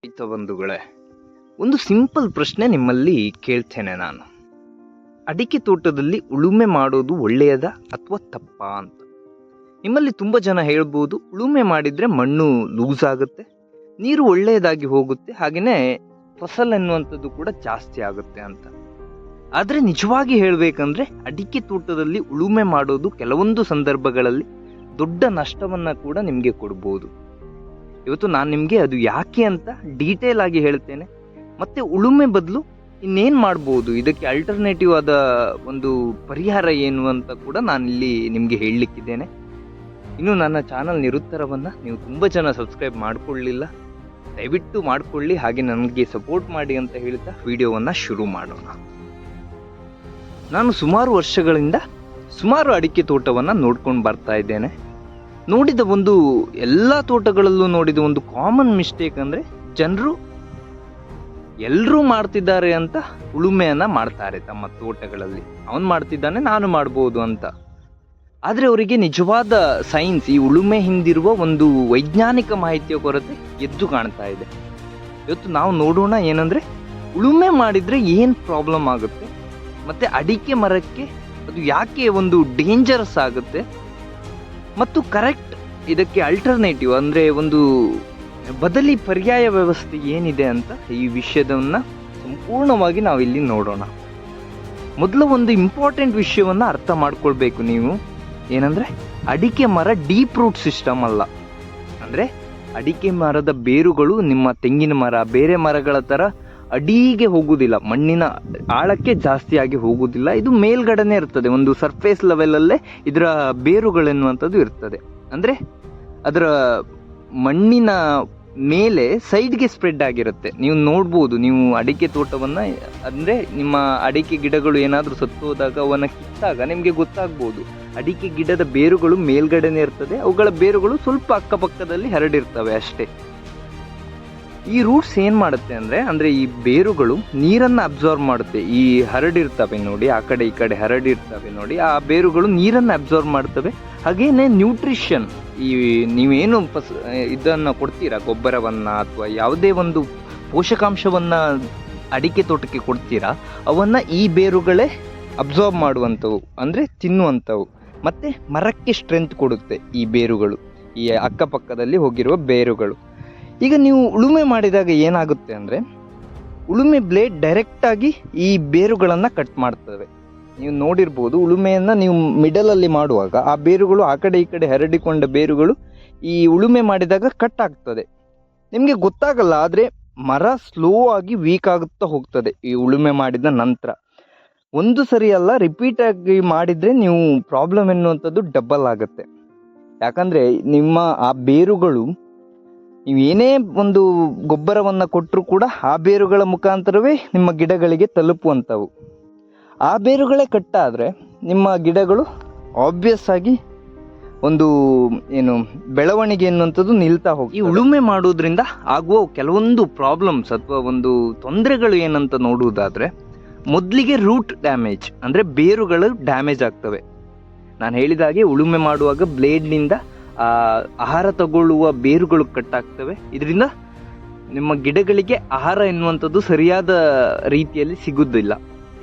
ರೈತ ಬಂಧುಗಳೇ, ಒಂದು ಸಿಂಪಲ್ ಪ್ರಶ್ನೆ ನಿಮ್ಮಲ್ಲಿ ಕೇಳ್ತೇನೆ ನಾನು. ಅಡಿಕೆ ತೋಟದಲ್ಲಿ ಉಳುಮೆ ಮಾಡೋದು ಒಳ್ಳೆಯದಾ ಅಥವಾ ತಪ್ಪಾ ಅಂತ. ನಿಮ್ಮಲ್ಲಿ ತುಂಬ ಜನ ಹೇಳ್ಬೋದು, ಉಳುಮೆ ಮಾಡಿದರೆ ಮಣ್ಣು ಲೂಸ್ ಆಗುತ್ತೆ, ನೀರು ಒಳ್ಳೆಯದಾಗಿ ಹೋಗುತ್ತೆ, ಹಾಗೆಯೇ ಫಸಲ್ ಎನ್ನುವಂಥದ್ದು ಕೂಡ ಜಾಸ್ತಿ ಆಗುತ್ತೆ ಅಂತ. ಆದರೆ ನಿಜವಾಗಿ ಹೇಳಬೇಕಂದ್ರೆ ಅಡಿಕೆ ತೋಟದಲ್ಲಿ ಉಳುಮೆ ಮಾಡೋದು ಕೆಲವೊಂದು ಸಂದರ್ಭಗಳಲ್ಲಿ ದೊಡ್ಡ ನಷ್ಟವನ್ನು ಕೂಡ ನಿಮಗೆ ಕೊಡ್ಬೋದು. ಇವತ್ತು ನಾನು ನಿಮಗೆ ಅದು ಯಾಕೆ ಅಂತ ಡೀಟೇಲ್ ಆಗಿ ಹೇಳ್ತೇನೆ. ಮತ್ತು ಉಳುಮೆ ಬದಲು ಇನ್ನೇನು ಮಾಡ್ಬೋದು, ಇದಕ್ಕೆ ಅಲ್ಟರ್ನೇಟಿವ್ ಆದ ಒಂದು ಪರಿಹಾರ ಏನು ಅಂತ ಕೂಡ ನಾನಿಲ್ಲಿ ನಿಮಗೆ ಹೇಳಲಿಕ್ಕಿದ್ದೇನೆ. ಇನ್ನು ನನ್ನ ಚಾನಲ್ ನಿರುತ್ತರವನ್ನು ನೀವು ತುಂಬ ಜನ ಸಬ್ಸ್ಕ್ರೈಬ್ ಮಾಡಿಕೊಳ್ಳಿಲ್ಲ, ದಯವಿಟ್ಟು ಮಾಡಿಕೊಳ್ಳಿ, ಹಾಗೆ ನನಗೆ ಸಪೋರ್ಟ್ ಮಾಡಿ ಅಂತ ಹೇಳ್ತಾ ವಿಡಿಯೋವನ್ನು ಶುರು ಮಾಡೋಣ. ನಾನು ಸುಮಾರು ವರ್ಷಗಳಿಂದ ಅಡಿಕೆ ತೋಟವನ್ನು ನೋಡ್ಕೊಂಡು ಬರ್ತಾ ಇದ್ದೇನೆ. ನೋಡಿದ ಎಲ್ಲ ತೋಟಗಳಲ್ಲೂ ನೋಡಿದ ಒಂದು ಕಾಮನ್ ಮಿಸ್ಟೇಕ್ ಅಂದರೆ, ಜನರು ಎಲ್ಲರೂ ಮಾಡ್ತಿದ್ದಾರೆ ಅಂತ ಉಳುಮೆಯನ್ನು ಮಾಡ್ತಾರೆ ತಮ್ಮ ತೋಟಗಳಲ್ಲಿ. ಅವನು ಮಾಡ್ತಿದ್ದಾನೆ, ನಾನು ಮಾಡ್ಬೋದು ಅಂತ. ಆದರೆ ಅವರಿಗೆ ನಿಜವಾದ ಸೈನ್ಸ್, ಈ ಉಳುಮೆ ಹಿಂದಿರುವ ಒಂದು ವೈಜ್ಞಾನಿಕ ಮಾಹಿತಿಯ ಕೊರತೆ ಎದ್ದು ಕಾಣ್ತಾ ಇದೆ. ಇವತ್ತು ನಾವು ನೋಡೋಣ ಏನಂದರೆ, ಉಳುಮೆ ಮಾಡಿದರೆ ಏನು ಪ್ರಾಬ್ಲಮ್ ಆಗುತ್ತೆ, ಮತ್ತು ಅಡಿಕೆ ಮರಕ್ಕೆ ಅದು ಯಾಕೆ ಒಂದು ಡೇಂಜರಸ್ ಆಗುತ್ತೆ, ಮತ್ತು ಕರೆಕ್ಟ್ ಇದಕ್ಕೆ ಅಲ್ಟರ್ನೇಟಿವ್ ಅಂದರೆ ಒಂದು ಬದಲಿ ಪರ್ಯಾಯ ವ್ಯವಸ್ಥೆ ಏನಿದೆ ಅಂತ ಈ ವಿಷಯದನ್ನು ಸಂಪೂರ್ಣವಾಗಿ ನಾವು ಇಲ್ಲಿ ನೋಡೋಣ. ಮೊದಲು ಒಂದು ಇಂಪಾರ್ಟೆಂಟ್ ವಿಷಯವನ್ನು ಅರ್ಥ ಮಾಡ್ಕೊಳ್ಬೇಕು ನೀವು. ಏನಂದರೆ, ಅಡಿಕೆ ಮರ ಡೀಪ್ ರೂಟ್ ಸಿಸ್ಟಮ್ ಅಲ್ಲ. ಅಂದರೆ ಅಡಿಕೆ ಮರದ ಬೇರುಗಳು ನಿಮ್ಮ ತೆಂಗಿನ ಮರ, ಬೇರೆ ಮರಗಳ ಥರ ಅಡಿಗೆ ಹೋಗುವುದಿಲ್ಲ, ಮಣ್ಣಿನ ಆಳಕ್ಕೆ ಜಾಸ್ತಿಯಾಗಿ ಹೋಗುವುದಿಲ್ಲ. ಇದು ಮೇಲ್ಗಡೆನೇ ಇರ್ತದೆ, ಒಂದು ಸರ್ಫೇಸ್ ಲೆವೆಲಲ್ಲೇ ಇದರ ಬೇರುಗಳೆನ್ನುವಂಥದ್ದು ಇರ್ತದೆ. ಅಂದರೆ ಅದರ ಮಣ್ಣಿನ ಮೇಲೆ ಸೈಡ್ಗೆ ಸ್ಪ್ರೆಡ್ ಆಗಿರುತ್ತೆ. ನೀವು ನೋಡ್ಬೋದು, ನೀವು ಅಡಿಕೆ ತೋಟವನ್ನು, ಅಂದರೆ ನಿಮ್ಮ ಅಡಿಕೆ ಗಿಡಗಳು ಏನಾದರೂ ಸತ್ತೋದಾಗ ಅವನ್ನು ಕಿತ್ತಾಗ ನಿಮಗೆ ಗೊತ್ತಾಗ್ಬೋದು, ಅಡಿಕೆ ಗಿಡದ ಬೇರುಗಳು ಮೇಲ್ಗಡೆನೇ ಇರ್ತದೆ, ಅವುಗಳ ಬೇರುಗಳು ಸ್ವಲ್ಪ ಅಕ್ಕಪಕ್ಕದಲ್ಲಿ ಹರಡಿರ್ತವೆ ಅಷ್ಟೇ. ಈ ರೂಟ್ಸ್ ಏನು ಮಾಡುತ್ತೆ ಅಂದರೆ ಈ ಬೇರುಗಳು ನೀರನ್ನು ಅಬ್ಸಾರ್ವ್ ಮಾಡುತ್ತೆ. ಈ ಹರಡಿರ್ತವೆ ನೋಡಿ, ಆ ಕಡೆ ಈ ಕಡೆ ಹರಡಿರ್ತವೆ ನೋಡಿ, ಆ ಬೇರುಗಳು ನೀರನ್ನು ಅಬ್ಸಾರ್ವ್ ಮಾಡ್ತವೆ. ಹಾಗೇನೆ ನ್ಯೂಟ್ರಿಷನ್, ಈ ನೀವೇನು ಇದನ್ನು ಕೊಡ್ತೀರಾ, ಗೊಬ್ಬರವನ್ನು ಅಥವಾ ಯಾವುದೇ ಒಂದು ಪೋಷಕಾಂಶವನ್ನು ಅಡಿಕೆ ತೋಟಕ್ಕೆ ಕೊಡ್ತೀರಾ, ಅವನ್ನು ಈ ಬೇರುಗಳೇ ಅಬ್ಸಾರ್ವ್ ಮಾಡುವಂಥವು, ಅಂದರೆ ತಿನ್ನುವಂಥವು. ಮತ್ತು ಮರಕ್ಕೆ ಸ್ಟ್ರೆಂತ್ ಕೊಡುತ್ತೆ ಈ ಬೇರುಗಳು, ಈ ಅಕ್ಕಪಕ್ಕದಲ್ಲಿ ಹೋಗಿರುವ ಬೇರುಗಳು. ಈಗ ನೀವು ಉಳುಮೆ ಮಾಡಿದಾಗ ಏನಾಗುತ್ತೆ ಅಂದರೆ, ಉಳುಮೆ ಬ್ಲೇಡ್ ಡೈರೆಕ್ಟಾಗಿ ಈ ಬೇರುಗಳನ್ನು ಕಟ್ ಮಾಡ್ತವೆ. ನೀವು ನೋಡಿರ್ಬೋದು, ಉಳುಮೆಯನ್ನು ನೀವು ಮಿಡಲಲ್ಲಿ ಮಾಡುವಾಗ ಆ ಬೇರುಗಳು, ಆ ಕಡೆ ಈ ಕಡೆ ಹರಡಿಕೊಂಡ ಬೇರುಗಳು ಈ ಉಳುಮೆ ಮಾಡಿದಾಗ ಕಟ್ ಆಗ್ತದೆ. ನಿಮಗೆ ಗೊತ್ತಾಗಲ್ಲ, ಆದರೆ ಮರ ಸ್ಲೋ ಆಗಿ ವೀಕ್ ಆಗುತ್ತಾ ಹೋಗ್ತದೆ ಈ ಉಳುಮೆ ಮಾಡಿದ ನಂತರ. ಒಂದು ಸರಿ ಅಲ್ಲ, ರಿಪೀಟಾಗಿ ಮಾಡಿದರೆ ನೀವು ಪ್ರಾಬ್ಲಮ್ ಎನ್ನುವಂಥದ್ದು ಡಬಲ್ ಆಗುತ್ತೆ. ಯಾಕಂದರೆ ನಿಮ್ಮ ಆ ಬೇರುಗಳು, ನೀವೇನೇ ಒಂದು ಗೊಬ್ಬರವನ್ನು ಕೊಟ್ಟರೂ ಕೂಡ ಆ ಬೇರುಗಳ ಮುಖಾಂತರವೇ ನಿಮ್ಮ ಗಿಡಗಳಿಗೆ ತಲುಪುವಂಥವು. ಆ ಬೇರುಗಳೇ ಕಟ್ಟಾದರೆ ನಿಮ್ಮ ಗಿಡಗಳು ಆಬ್ವಿಯಸ್ ಆಗಿ ಒಂದು ಬೆಳವಣಿಗೆ ಎನ್ನುವಂಥದ್ದು ನಿಲ್ತಾ ಹೋಗಿ. ಈ ಉಳುಮೆ ಮಾಡೋದ್ರಿಂದ ಆಗುವ ಕೆಲವೊಂದು ಪ್ರಾಬ್ಲಮ್ಸ್ ಅಥವಾ ಒಂದು ತೊಂದರೆಗಳು ಏನಂತ ನೋಡುವುದಾದರೆ, ಮೊದಲಿಗೆ ರೂಟ್ ಡ್ಯಾಮೇಜ್, ಅಂದರೆ ಬೇರುಗಳು ಡ್ಯಾಮೇಜ್ ಆಗ್ತವೆ. ನಾನು ಹೇಳಿದ ಹಾಗೆ ಉಳುಮೆ ಮಾಡುವಾಗ ಬ್ಲೇಡ್ನಿಂದ ಆಹಾರ ತಗೊಳ್ಳುವ ಬೇರುಗಳು ಕಟ್ಟಾಗ್ತವೆ. ಇದರಿಂದ ನಿಮ್ಮ ಗಿಡಗಳಿಗೆ ಆಹಾರ ಎನ್ನುವಂಥದ್ದು ಸರಿಯಾದ ರೀತಿಯಲ್ಲಿ ಸಿಗುವುದಿಲ್ಲ.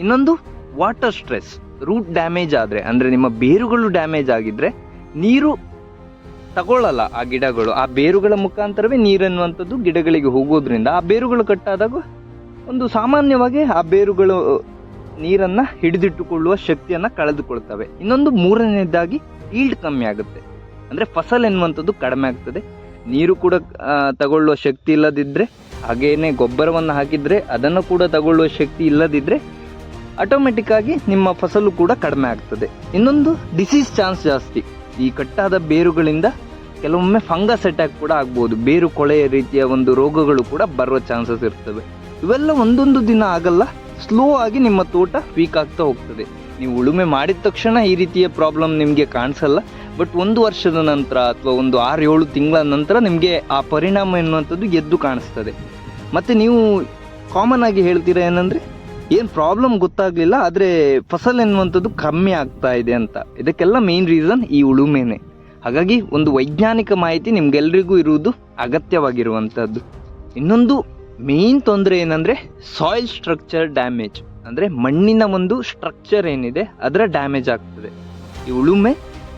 ಇನ್ನೊಂದು ವಾಟರ್ ಸ್ಟ್ರೆಸ್. ರೂಟ್ ಡ್ಯಾಮೇಜ್ ಆದರೆ, ಅಂದರೆ ನಿಮ್ಮ ಬೇರುಗಳು ಡ್ಯಾಮೇಜ್ ಆಗಿದ್ರೆ ನೀರು ತಗೊಳ್ಳಲ್ಲ ಆ ಗಿಡಗಳು, ಆ ಬೇರುಗಳ ಮುಖಾಂತರವೇ ನೀರೆನ್ನುವಂಥದ್ದು ಗಿಡಗಳಿಗೆ ಹೋಗೋದ್ರಿಂದ ಆ ಬೇರುಗಳು ಕಟ್ಟಾದಾಗ ಒಂದು ಸಾಮಾನ್ಯವಾಗಿ ಆ ಬೇರುಗಳು ನೀರನ್ನು ಹಿಡಿದಿಟ್ಟುಕೊಳ್ಳುವ ಶಕ್ತಿಯನ್ನು ಕಳೆದುಕೊಳ್ತವೆ. ಇನ್ನೊಂದು ಮೂರನೇದಾಗಿ ಈಲ್ಡ್ ಕಮ್ಮಿ ಆಗುತ್ತೆ, ಅಂದರೆ ಫಸಲ್ ಎನ್ನುವಂಥದ್ದು ಕಡಿಮೆ ಆಗ್ತದೆ. ನೀರು ಕೂಡ ತಗೊಳ್ಳುವ ಶಕ್ತಿ ಇಲ್ಲದಿದ್ದರೆ, ಹಾಗೇನೆ ಗೊಬ್ಬರವನ್ನು ಹಾಕಿದರೆ ಅದನ್ನು ಕೂಡ ತಗೊಳ್ಳುವ ಶಕ್ತಿ ಇಲ್ಲದಿದ್ದರೆ ಆಟೋಮೆಟಿಕ್ಕಾಗಿ ನಿಮ್ಮ ಫಸಲು ಕೂಡ ಕಡಿಮೆ ಆಗ್ತದೆ. ಇನ್ನೊಂದು ಡಿಸೀಸ್ ಚಾನ್ಸ್ ಜಾಸ್ತಿ. ಈ ಕಟ್ಟಾದ ಬೇರುಗಳಿಂದ ಕೆಲವೊಮ್ಮೆ ಫಂಗಸ್ ಅಟ್ಯಾಕ್ ಕೂಡ ಆಗ್ಬೋದು, ಬೇರು ಕೊಳೆಯ ರೀತಿಯ ಒಂದು ರೋಗಗಳು ಕೂಡ ಬರುವ ಚಾನ್ಸಸ್ ಇರ್ತವೆ. ಇವೆಲ್ಲ ಒಂದೊಂದು ದಿನ ಆಗಲ್ಲ, ಸ್ಲೋ ಆಗಿ ನಿಮ್ಮ ತೋಟ ವೀಕ್ ಆಗ್ತಾ ಹೋಗ್ತದೆ. ನೀವು ಉಳುಮೆ ಮಾಡಿದ ತಕ್ಷಣ ಈ ರೀತಿಯ ಪ್ರಾಬ್ಲಮ್ ನಿಮಗೆ ಕಾಣಿಸಲ್ಲ, ಬಟ್ 1 ವರ್ಷದ ನಂತರ ಅಥವಾ ಒಂದು 6-7 ತಿಂಗಳ ನಂತರ ನಿಮಗೆ ಆ ಪರಿಣಾಮ ಎನ್ನುವಂಥದ್ದು ಎದ್ದು ಕಾಣಿಸ್ತದೆ. ಮತ್ತು ನೀವು ಕಾಮನ್ ಆಗಿ ಹೇಳ್ತೀರಾ ಏನಂದರೆ, ಏನು ಪ್ರಾಬ್ಲಮ್ ಗೊತ್ತಾಗಲಿಲ್ಲ, ಆದರೆ ಫಸಲ್ ಎನ್ನುವಂಥದ್ದು ಕಮ್ಮಿ ಆಗ್ತಾ ಇದೆ ಅಂತ. ಇದಕ್ಕೆಲ್ಲ ಮೇನ್ ರೀಸನ್ ಈ ಉಳುಮೆನೇ. ಹಾಗಾಗಿ ಒಂದು ವೈಜ್ಞಾನಿಕ ಮಾಹಿತಿ ನಿಮ್ಗೆಲ್ರಿಗೂ ಇರುವುದು ಅಗತ್ಯವಾಗಿರುವಂಥದ್ದು. ಇನ್ನೊಂದು ಮೇನ್ ತೊಂದರೆ ಏನಂದರೆ ಸಾಯಿಲ್ ಸ್ಟ್ರಕ್ಚರ್ ಡ್ಯಾಮೇಜ್, ಅಂದರೆ ಮಣ್ಣಿನ ಒಂದು ಸ್ಟ್ರಕ್ಚರ್ ಏನಿದೆ ಅದರ ಡ್ಯಾಮೇಜ್ ಆಗ್ತದೆ. ಈ ಉಳುಮೆ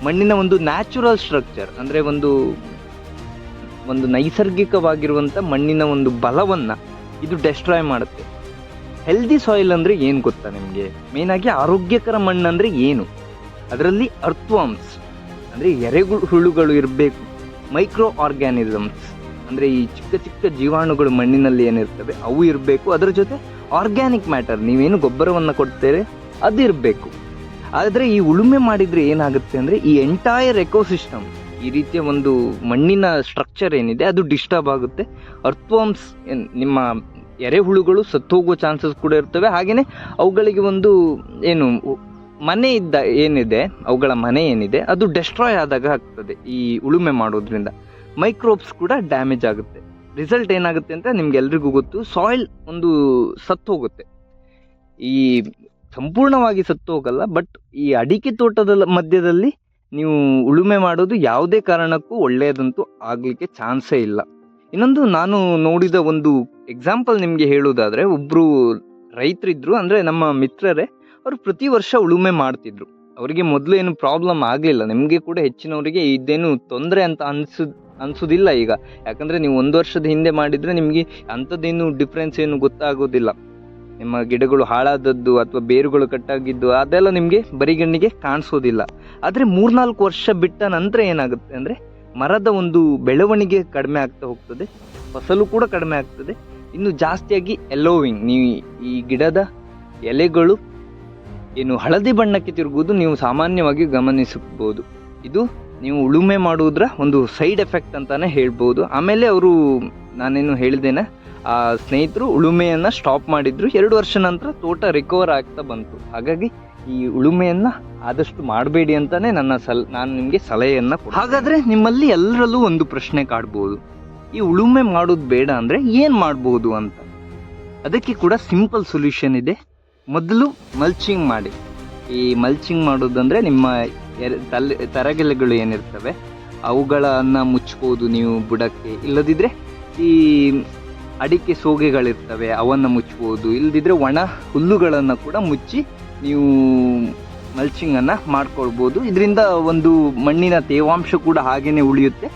ಮಣ್ಣಿನ ಒಂದು ನ್ಯಾಚುರಲ್ ಸ್ಟ್ರಕ್ಚರ್, ಅಂದರೆ ಒಂದು ನೈಸರ್ಗಿಕವಾಗಿರುವಂಥ ಮಣ್ಣಿನ ಒಂದು ಬಲವನ್ನು ಇದು ಡೆಸ್ಟ್ರಾಯ್ ಮಾಡುತ್ತೆ. ಹೆಲ್ದಿ ಸಾಯಿಲ್ ಅಂದರೆ ಏನು ಗೊತ್ತಾ ನಿಮಗೆ? ಮೇಯ್ನಾಗಿ ಆರೋಗ್ಯಕರ ಮಣ್ಣು ಅಂದರೆ ಏನು? ಅದರಲ್ಲಿ ಅರ್ಥ್ವಾಮ್ಸ್ ಅಂದರೆ ಎರೆಹುಳುಗಳು ಇರಬೇಕು, ಮೈಕ್ರೋ ಆರ್ಗ್ಯಾನಿಸಮ್ಸ್ ಅಂದರೆ ಈ ಚಿಕ್ಕ ಚಿಕ್ಕ ಜೀವಾಣುಗಳು ಮಣ್ಣಿನಲ್ಲಿ ಏನಿರ್ತವೆ ಅವು ಇರಬೇಕು, ಅದರ ಜೊತೆ ಆರ್ಗ್ಯಾನಿಕ್ ಮ್ಯಾಟರ್, ನೀವೇನು ಗೊಬ್ಬರವನ್ನು ಕೊಡ್ತೇವೆ ಅದು ಇರಬೇಕು. ಆದರೆ ಈ ಉಳುಮೆ ಮಾಡಿದರೆ ಏನಾಗುತ್ತೆ ಅಂದರೆ ಈ ಎಂಟೈರ್ ಎಕೋಸಿಸ್ಟಮ್, ಈ ರೀತಿಯ ಒಂದು ಮಣ್ಣಿನ ಸ್ಟ್ರಕ್ಚರ್ ಏನಿದೆ ಅದು ಡಿಸ್ಟರ್ಬ್ ಆಗುತ್ತೆ. ಅರ್ಥ್ವಾಮ್ಸ್ ನಿಮ್ಮ ಎರೆಹುಳುಗಳು ಸತ್ತೋಗೋ ಚಾನ್ಸಸ್ ಕೂಡ ಇರ್ತವೆ. ಹಾಗೆಯೇ ಅವುಗಳಿಗೆ ಒಂದು ಮನೆ ಏನಿದೆ, ಅವುಗಳ ಮನೆ ಏನಿದೆ ಅದು ಡೆಸ್ಟ್ರಾಯ್ ಆದಾಗ ಆಗ್ತದೆ ಈ ಉಳುಮೆ ಮಾಡೋದ್ರಿಂದ. ಮೈಕ್ರೋಬ್ಸ್ ಕೂಡ ಡ್ಯಾಮೇಜ್ ಆಗುತ್ತೆ. ರಿಸಲ್ಟ್ ಏನಾಗುತ್ತೆ ಅಂತ ನಿಮ್ಗೆಲ್ರಿಗೂ ಗೊತ್ತು, ಸಾಯಿಲ್ ಒಂದು ಸತ್ತು ಹೋಗುತ್ತೆ. ಈ ಸಂಪೂರ್ಣವಾಗಿ ಸತ್ತು ಹೋಗಲ್ಲ, ಬಟ್ ಈ ಅಡಿಕೆ ತೋಟದ ಮಧ್ಯದಲ್ಲಿ ನೀವು ಉಳುಮೆ ಮಾಡೋದು ಯಾವುದೇ ಕಾರಣಕ್ಕೂ ಒಳ್ಳೆಯದಂತೂ ಆಗಲಿಕ್ಕೆ ಚಾನ್ಸೇ ಇಲ್ಲ. ಇನ್ನೊಂದು ನಾನು ನೋಡಿದ ಒಂದು ಎಕ್ಸಾಂಪಲ್ ನಿಮಗೆ ಹೇಳೋದಾದರೆ, ಒಬ್ಬರು ರೈತರಿದ್ರು, ಅಂದರೆ ನಮ್ಮ ಮಿತ್ರರೇ, ಅವರು ಪ್ರತಿ ವರ್ಷ ಉಳುಮೆ ಮಾಡ್ತಿದ್ರು. ಅವರಿಗೆ ಮೊದಲು ಏನು ಪ್ರಾಬ್ಲಮ್ ಆಗಲಿಲ್ಲ. ನಿಮಗೆ ಕೂಡ ಹೆಚ್ಚಿನವರಿಗೆ ಇದೇನು ತೊಂದರೆ ಅಂತ ಅನಿಸೋದಿಲ್ಲ ಈಗ, ಯಾಕಂದರೆ ನೀವು 1 ವರ್ಷದ ಹಿಂದೆ ಮಾಡಿದರೆ ನಿಮಗೆ ಅಂಥದ್ದೇನು ಡಿಫ್ರೆನ್ಸ್ ಏನು ಗೊತ್ತಾಗೋದಿಲ್ಲ. ನಿಮ್ಮ ಗಿಡಗಳು ಹಾಳಾದದ್ದು ಅಥವಾ ಬೇರುಗಳು ಕಟ್ಟಾಗಿದ್ದು ಅದೆಲ್ಲ ನಿಮಗೆ ಬರಿಗಣ್ಣಿಗೆ ಕಾಣಿಸೋದಿಲ್ಲ. ಆದರೆ 3-4 ವರ್ಷ ಬಿಟ್ಟ ನಂತರ ಏನಾಗುತ್ತೆ ಅಂದರೆ ಮರದ ಒಂದು ಬೆಳವಣಿಗೆ ಕಡಿಮೆ ಆಗ್ತಾ ಹೋಗ್ತದೆ, ಫಸಲು ಕೂಡ ಕಡಿಮೆ ಆಗ್ತದೆ. ಇನ್ನು ಜಾಸ್ತಿಯಾಗಿ ಎಲ್ಲೋವಿಂಗ್, ನೀವು ಈ ಗಿಡದ ಎಲೆಗಳು ಹಳದಿ ಬಣ್ಣಕ್ಕೆ ತಿರುಗುವುದು ನೀವು ಸಾಮಾನ್ಯವಾಗಿ ಗಮನಿಸಬಹುದು. ಇದು ನೀವು ಉಳುಮೆ ಮಾಡುವುದರ ಒಂದು ಸೈಡ್ ಎಫೆಕ್ಟ್ ಅಂತಾನೆ ಹೇಳ್ಬೋದು. ಆಮೇಲೆ ಅವರು, ನಾನೇನು ಹೇಳಿದ್ದೇನೆ, ಆ ಸ್ನೇಹಿತರು ಉಳುಮೆಯನ್ನು ಸ್ಟಾಪ್ ಮಾಡಿದ್ರು. 2 ವರ್ಷ ನಂತರ ತೋಟ ರಿಕವರ್ ಆಗ್ತಾ ಬಂತು. ಹಾಗಾಗಿ ಈ ಉಳುಮೆಯನ್ನು ಆದಷ್ಟು ಮಾಡಬೇಡಿ ಅಂತಾನೆ ನಾನು ನಿಮಗೆ ಸಲಹೆಯನ್ನು ಕೊಡ್ತೀನಿ. ಹಾಗಾದರೆ ನಿಮ್ಮಲ್ಲಿ ಎಲ್ಲರಲ್ಲೂ ಒಂದು ಪ್ರಶ್ನೆ ಕಾಡ್ಬೋದು, ಈ ಉಳುಮೆ ಮಾಡೋದು ಬೇಡ ಅಂದರೆ ಏನು ಮಾಡ್ಬೋದು ಅಂತ. ಅದಕ್ಕೆ ಕೂಡ ಸಿಂಪಲ್ ಸೊಲ್ಯೂಷನ್ ಇದೆ. ಮೊದಲು ಮಲ್ಚಿಂಗ್ ಮಾಡಿ. ಈ ಮಲ್ಚಿಂಗ್ ಮಾಡೋದಂದರೆ ನಿಮ್ಮ ತರಗೆಲೆಗಳು ಏನಿರ್ತವೆ ಅವುಗಳನ್ನು ಮುಚ್ಬೋದು ನೀವು ಬುಡಕ್ಕೆ. ಇಲ್ಲದಿದ್ದರೆ ಈ ಅಡಿಕೆ ಸೋಗೆಗಳಿರ್ತವೆ ಅವನ್ನು ಮುಚ್ಬೋದು. ಇಲ್ಲದಿದ್ದರೆ ಒಣ ಹುಲ್ಲುಗಳನ್ನು ಕೂಡ ಮುಚ್ಚಿ ನೀವು ಮಲ್ಚಿಂಗನ್ನು ಮಾಡ್ಕೊಳ್ಬೋದು. ಇದರಿಂದ ಒಂದು ಮಣ್ಣಿನ ತೇವಾಂಶ ಕೂಡ ಹಾಗೇ ಉಳಿಯುತ್ತೆ,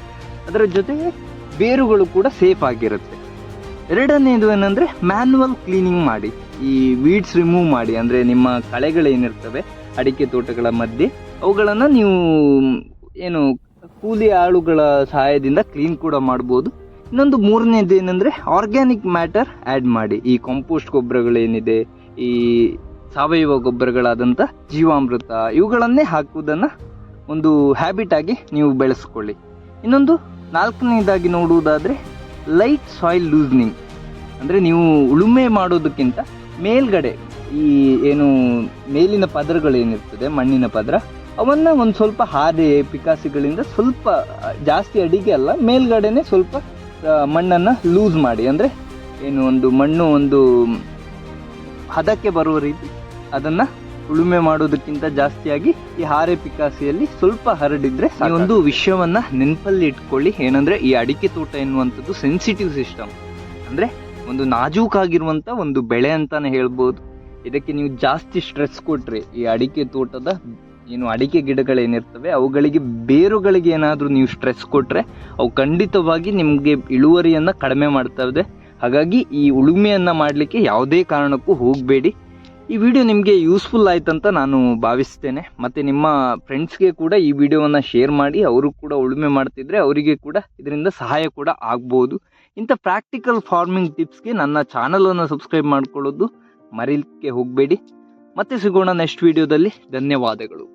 ಅದರ ಜೊತೆಗೆ ಬೇರುಗಳು ಕೂಡ ಸೇಫ್ ಆಗಿರುತ್ತೆ. ಎರಡನೇದು ಏನಂದರೆ ಮ್ಯಾನ್ಯುವಲ್ ಕ್ಲೀನಿಂಗ್ ಮಾಡಿ. ಈ ವೀಡ್ಸ್ ರಿಮೂವ್ ಮಾಡಿ, ಅಂದರೆ ನಿಮ್ಮ ಕಳೆಗಳೇನಿರ್ತವೆ ಅಡಿಕೆ ತೋಟಗಳ ಮಧ್ಯೆ ಅವುಗಳನ್ನು ನೀವು ಕೂಲಿ ಆಳುಗಳ ಸಹಾಯದಿಂದ ಕ್ಲೀನ್ ಕೂಡ ಮಾಡ್ಬೋದು. ಇನ್ನೊಂದು ಮೂರನೇದು ಏನಂದರೆ ಆರ್ಗ್ಯಾನಿಕ್ ಮ್ಯಾಟರ್ ಆ್ಯಡ್ ಮಾಡಿ. ಈ ಕಾಂಪೋಸ್ಟ್ ಗೊಬ್ಬರಗಳೇನಿದೆ, ಈ ಸಾವಯವ ಗೊಬ್ಬರಗಳಾದಂಥ ಜೀವಾಮೃತ ಇವುಗಳನ್ನೇ ಹಾಕುವುದನ್ನು ಒಂದು ಹ್ಯಾಬಿಟ್ ಆಗಿ ನೀವು ಬೆಳೆಸ್ಕೊಳ್ಳಿ. ಇನ್ನೊಂದು 4ನೇದಾಗಿ ನೋಡುವುದಾದರೆ ಲೈಟ್ ಸಾಯಿಲ್ ಲೂಸ್ನಿಂಗ್, ಅಂದರೆ ನೀವು ಉಳುಮೆ ಮಾಡೋದಕ್ಕಿಂತ ಮೇಲ್ಗಡೆ ಈ ಮೇಲಿನ ಪದರಗಳೇನಿರ್ತದೆ ಮಣ್ಣಿನ ಪದರ ಅವನ್ನು ಒಂದು ಸ್ವಲ್ಪ ಹಾರೆ ಪಿಕಾಸಿಗಳಿಂದ ಸ್ವಲ್ಪ ಜಾಸ್ತಿ ಅಡಿಗೆ ಅಲ್ಲ, ಮೇಲ್ಗಡೆನೆ ಸ್ವಲ್ಪ ಮಣ್ಣನ್ನು ಲೂಸ್ ಮಾಡಿ. ಅಂದರೆ ಒಂದು ಮಣ್ಣು ಒಂದು ಹದಕ್ಕೆ ಬರುವ ರೀತಿ ಅದನ್ನು ಉಳುಮೆ ಮಾಡೋದಕ್ಕಿಂತ ಜಾಸ್ತಿಯಾಗಿ ಈ ಹಾರೆ ಪಿಕಾಸಿಯಲ್ಲಿ ಸ್ವಲ್ಪ ಹರಡಿದ್ರೆ ಈ ಒಂದು ವಿಷಯವನ್ನು ನೆನಪಲ್ಲಿ ಇಟ್ಕೊಳ್ಳಿ. ಏನಂದರೆ ಈ ಅಡಿಕೆ ತೋಟ ಎನ್ನುವಂಥದ್ದು ಸೆನ್ಸಿಟಿವ್ ಸಿಸ್ಟಮ್, ಅಂದರೆ ಒಂದು ನಾಜೂಕಾಗಿರುವಂಥ ಒಂದು ಬೆಳೆ ಅಂತಾನೆ ಹೇಳ್ಬೋದು. ಇದಕ್ಕೆ ನೀವು ಜಾಸ್ತಿ ಸ್ಟ್ರೆಸ್ ಕೊಟ್ಟರೆ ಈ ಅಡಿಕೆ ತೋಟದ ಅಡಿಕೆ ಗಿಡಗಳೇನಿರ್ತವೆ ಅವುಗಳಿಗೆ ಬೇರುಗಳಿಗೆ ಏನಾದರೂ ನೀವು ಸ್ಟ್ರೆಸ್ ಕೊಟ್ಟರೆ ಅವು ಖಂಡಿತವಾಗಿ ನಿಮಗೆ ಇಳುವರಿಯನ್ನು ಕಡಿಮೆ ಮಾಡ್ತವೆ. ಹಾಗಾಗಿ ಈ ಉಳುಮೆಯನ್ನು ಮಾಡಲಿಕ್ಕೆ ಯಾವುದೇ ಕಾರಣಕ್ಕೂ ಹೋಗಬೇಡಿ. ಈ ವಿಡಿಯೋ ನಿಮಗೆ ಯೂಸ್ಫುಲ್ ಆಯ್ತಂತ ನಾನು ಭಾವಿಸ್ತೇನೆ. ಮತ್ತು ನಿಮ್ಮ ಫ್ರೆಂಡ್ಸ್ಗೆ ಕೂಡ ಈ ವಿಡಿಯೋವನ್ನು ಶೇರ್ ಮಾಡಿ, ಅವರು ಕೂಡ ಉಳುಮೆ ಮಾಡ್ತಿದ್ರೆ ಅವರಿಗೆ ಕೂಡ ಇದರಿಂದ ಸಹಾಯ ಕೂಡ ಆಗ್ಬೋದು. ಇಂಥ ಪ್ರಾಕ್ಟಿಕಲ್ ಫಾರ್ಮಿಂಗ್ ಟಿಪ್ಸ್ಗೆ ನನ್ನ ಚಾನಲನ್ನು ಸಬ್ಸ್ಕ್ರೈಬ್ ಮಾಡ್ಕೊಳ್ಳೋದು ಮರೀಲಿಕ್ಕೆ ಹೋಗಬೇಡಿ. ಮತ್ತೆ ಸಿಗೋಣ ನೆಕ್ಸ್ಟ್ ವಿಡಿಯೋದಲ್ಲಿ. ಧನ್ಯವಾದಗಳು.